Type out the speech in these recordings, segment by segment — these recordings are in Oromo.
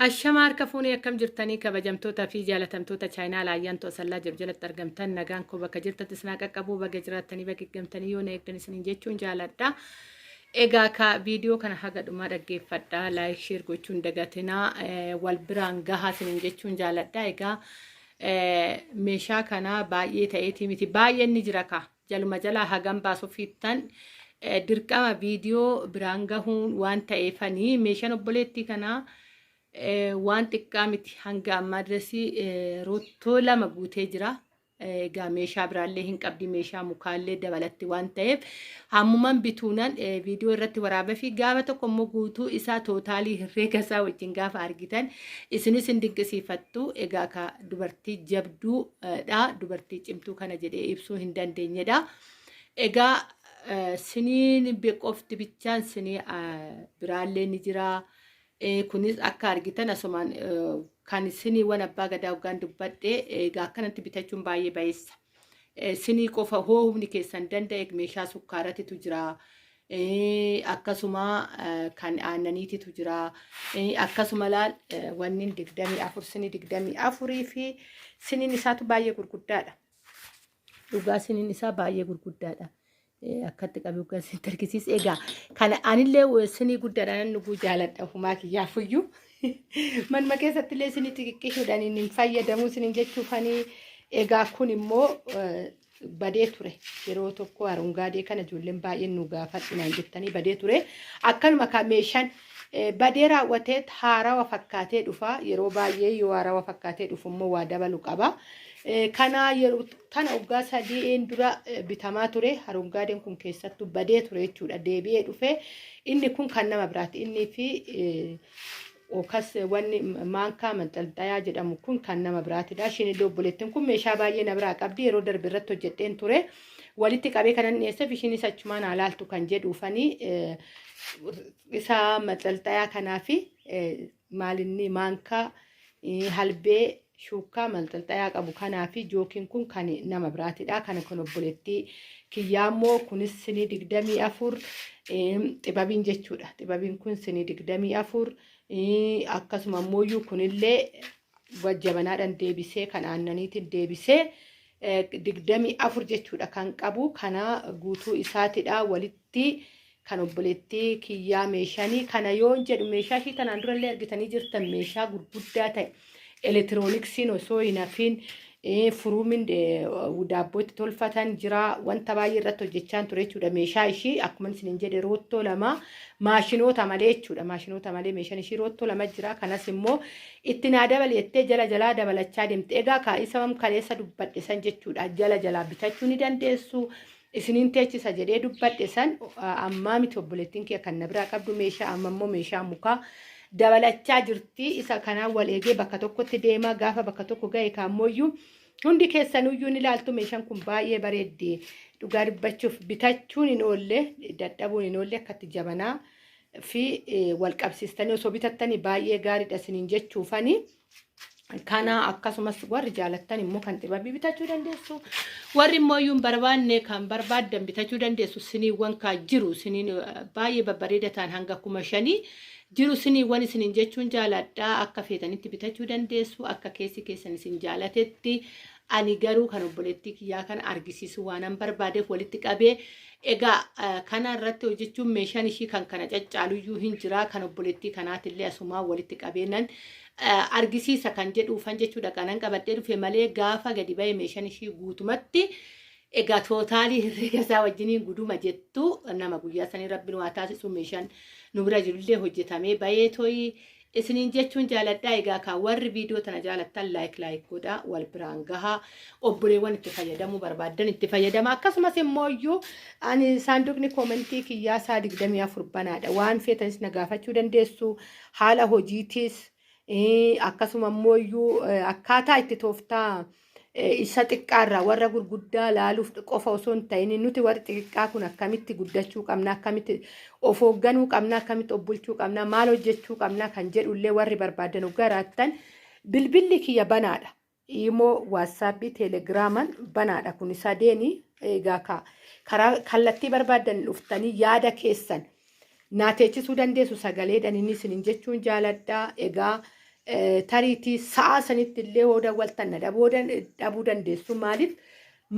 Ashama harka fuunee akkam jirtanii kabajamtoota fi jaalatamtoota chaayinaa laayyaantu asallaa jalatti argamtan nagaan koo bakka jirtatti isin qaqqabu baga jiraattanii baga gamtanii yoo na eegdan isin jechuun jaaladha. Egaa ka viidiyoo kana haga dhumaa dhaggeeffadha laayik sheer gochuun dagatinaa wal biraan gahaa isin jechuun jaaladha. Egaa meeshaa kana baay'ee ta'eetii miti baay'een ni jira ka jaluma jalaa hagam baasuufittan dirqama viidiyoo biraan gahuun waan ta'eefanii meeshaan obboleettii kanaa waan xiqqaa miti hanga ammaa dirasii rottoo lama guutee jira. Egaa meeshaa biraallee hin qabdi meeshaa mukaallee dabalatti waan ta'eef hammuman bituunan viidiyoo irratti waraabee fi gaafa tokko immoo guutuu isaa tootaalii herreega isaa wajjin gaafa argitan isinis hin dinqisiifattu. Egaa ka dubartii jabduudha dubartii cimtuu kana jedhee ibsuu hin dandeenyedha. Egaa siniin qofti bichaan sinii biraallee ni jira. Kunis akka argitan asumaan kan sinii wan abbaa gadaa hoggaan dubbadhe egaa akkanatti bitachuun baay'ee bayeessa. Sinii qofa hoomni keessan danda'e meeshaa sukkaaratitu jira. Akkasuma kan aannaniititu jira. Akkasuma laal wanni 24 sinii 24 fi siniin isaatu baay'ee gurguddaadha. Dhugaa siniin isaa baay'ee gurguddaadha. Akkatti qabu gaasiin tarkisiis egaa kana anillee sinii guddaadhaan dhuguu jaaladha humaa kiyyaafuyyuu manuma keessatti illee sinii xixiqqishuudhaan hin fayyadamu siniin jechuufanii egaa kun immoo badee ture yeroo tokko arungaadee kana ijoolleen baay'een nu gaafadhinaan jettanii badee ture akkanuma ka meeshaan badee raawwatee haarawa fakkaatee dhufa yeroo baay'ee yoo haarawa fakkaatee dhufu immoo waa dabalu qaba. Kana yeroo tana waggaa sadii dura bitamaa ture harungaadeen kun keessattuu badee ture jechuudha deebi'ee dhufe inni kun kan nama biraati inni fi okas wanni maankaa manxalxayaa jedhamu kun kan nama biraatidha. Shinillee obboleettiin kun meeshaa baay'ee na biraa qabdi yeroo darbe irratti hojjedheen ture walitti qabee kanan dhiyeesseef ishiinis achumaan haalaaltu kan jedhuufanii isa manxalxayaa kanaa fi maalinni maankaa halbee shuukaa manxalxayaa qabu kanaa fi jookiin kun kan nama biraatidha. Kana kun obboleettii kiyyaammoo kunis sinii 24 xibabiin jechuudha. Xibabiin kun sinii 24 akkasuma ammoo kunillee wajjabanaadhaan deebisee kan aannaniitiin deebisee 24 jechuudha kan qabu. Kana guutuu isaatidha walitti kan obboleettii kiyyaa meeshanii kana yoon jedhu meeshaa ishii tanaan durallee argitanii jirtan meeshaa gurguddaa ta'e. Elektirooniksiin osoo hin hafiin furuumin daabbootti tolfatan jira wanta baay'ee irratti hojjechaa ture jechuudha. Meeshaa ishii akkuma isin jedhe roottoo lama maashinoota malee jechuudha. Maashinoota malee meeshaan ishii roottoo lama jira. Kanas immoo itti naa dabalettee jala jalaa dabalachaa deemte. Egaa kaa'isa kaleessa dubbadhe san jechuudha. Jala jalaa bitachuu ni dandeessu. Isiniin teechisa jedhee dubbadhe san ammaa miti obboleettiin kee kan na biraa qabdu meeshaa amma immoo meeshaa mukaa. Dabalachaa jirti isa kanaan wal eegee bakka tokkotti deema gaafa bakka tokko ga'e kaammoyyuu hundi keessanuyyuu ni ilaaltu meeshaan kun baay'ee bareeddi dhugaa dubbachuuf bitachuun hin oolle dadhabuun hin oolle akkatti jabanaa fi wal qabsiistanii osoo bitattanii baay'ee gaariidha isiniin jechuufanii kana akkasumas warri jaalattan immoo kan xibabii bitachuu dandeessu warri immoo hin barbaanne kan barbaaddan bitachuu dandeessu siniiwwan kaa jiru siniin baay'ee babbareeda ta'an hanga 5,000 jiru siniiwwan isiniin jechuun jaaladhaa akka feetanitti bitachuu dandeessu akka keessi keessan isin jaalatetti ani garuu kan obboleettii kiyyaa kana argisiisu waanan barbaadeef walitti qabee egaa kana irratti hojjechuun meeshaan ishii kan kana caccaaluyyuu hin jira kan obboleettii kanaatillee asumaa walitti qabeenan argisiisa kan jedhuufan jechuudha kanan qabadhee dhufe malee gaafa gadi ba'e meeshaan ishii guutumatti egaa tootaalii herreega isaa wajjiniin guduma jettu nama guyyaa sanii rabbiin waa taasisu meeshaan nu bira jirullee hojjetamee ba'ee tooyi isiniin jechuun jaaladhaa. Egaa kan warri viidiyoo tana jaalattan laayik godhaa wal biraan gahaa obboleewwan itti fayyadamuu barbaaddan itti fayyadama. Akkasumas immoo ani saanduqni koomentii kiyyaa isaa 24 banaadha waan feetanis na gaafachuu dandeessu haala hojiitis akkasuma immoo akkaataa itti tooftaa isa xiqqaarraa warra gurguddaa laaluuf qofa osoo hin ta'in nuti warri xiqqaa kun akkamitti guddachuu qabna akkamitti of hoogganuu qabna akkamitti of bulchuu qabna maal hojjechuu qabna kan jedhullee warri barbaadan garaattan bilbilli kiyya banaadha. Immoo waatsaappii teelegiraaman banaadha kun sadeeni egaa karaa kallattii barbaadan dhuftanii yaada keessan naa teechisuu dandeessu sagaleedhaan inni isiniin jechuun jaaladhaa. Egaa tariitii sa'a sanitti illee hooda waltanna dhabuu dandeessu maaliif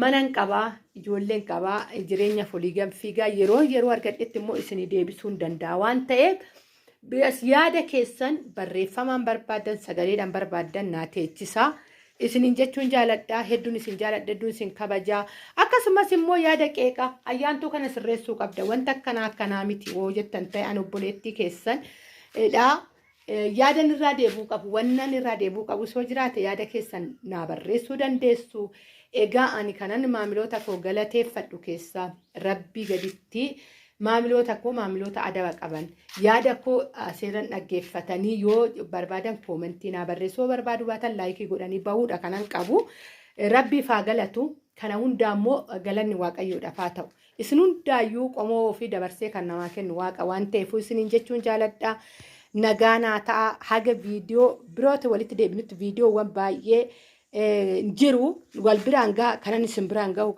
manan qabaa ijoolleen qabaa jireenya folii fiigaa yeroo argadhetti immoo isinii deebisuu hin danda'a waan ta'eef yaada keessan barreeffamaan barbaadan sagaleedhaan barbaadan naa teechisaa. Isinin jechuun jaaladhaa hedduun isin jaaladha hedduun isin kabajaa akkasumas immoo yaada qeeqa ayyaantuu kana sirreessuu qabda wanta akkanaa miti oo jettan ta'e an obboleettii keessan yaadan irraa deebuu qabu wannan irraa deebuu qabu soo jiraate yaada keessan naa barreessuu dandeessu egaa ani kanan maamiloota koo galateeffadhu keessaa rabbii gaditti maamiloota koo maamiloota adaba qaban yaada koo seeran dhaggeeffatanii yoo barbaadan koomentii naa barreessuu barbaadu baatan laayikii godhanii bahuudha kanan qabu rabbiif haa galatu kana hundaa immoo galanni waaqayyoodhaaf haa ta'u isin hundaayyuu qomoo fi dabarsee kan namaa kennu waaqa waan ta'eef isiniin jechuun jaaladha nagaanaa ta'a haga viidiyoo biroota walitti deebinutti viidiyoowwan baay'ee jiru wal biraan ga'a kanan isin biraan ga'u